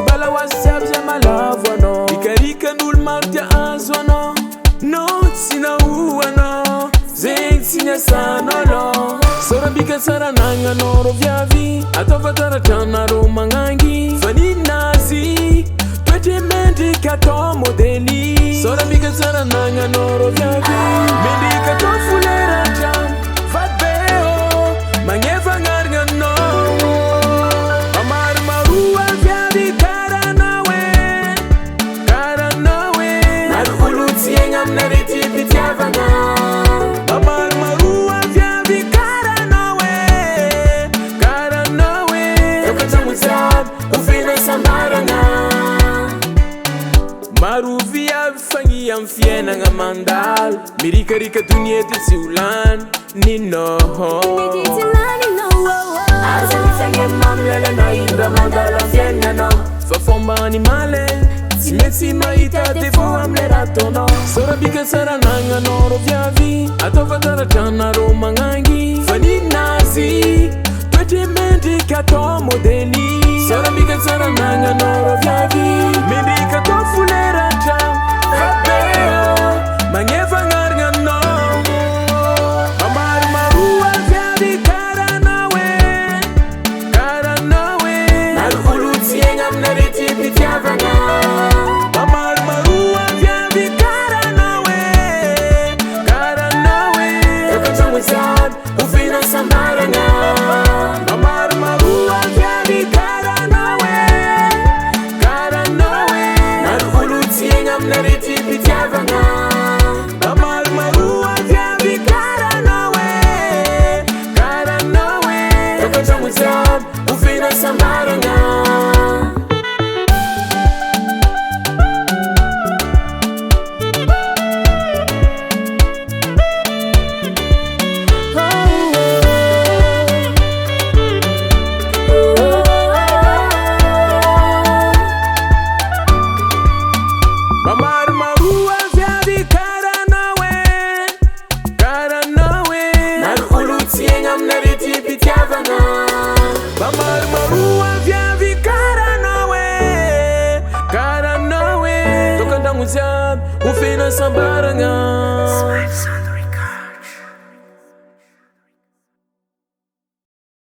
bala wasiab zamalavo ikarika ndul martia azwano no sina uano zeng sinya sanolo sora bika sara nanga noro vyavi atovatara chana ro mangangi fani nasi twete mendi kato modeli sora bika sara nanga noro vyavi mendi kato fulera jam fatbeo mangeva ngarga no amar marua vyavi kara nawe naruluti engam nariti pityavanga amar marua vyavi kara nawe yokatamuzab ufina sambaranga maru vyavi fangi am fiena nga mandal mirika rika dunyete siulan nino Fafomba animale si messi maita defo amlera tono sora bika sara nanga noro vyavi atovatara chana ro mangangi fani nasi twete mendi kato modeli sora bika sara nanga noro vyavi mendi kato fulera jam fatbeo mangeva ngarga no amar marua vyavi kara nawe naruluti engam nariti pityavanga amar marua vyavi kara nawe yokatamuzab ufina sambaranga amar marua vyavi kara nawe naruluti engam nariti pityavanga amar marua vyavi kara nawe yokatamuzab ufina sambaranga Amar marua vyavi kara nawe naruluti engam nariti pityavanga amar marua vyavi kara nawe tokandanguzab ufina sambaranga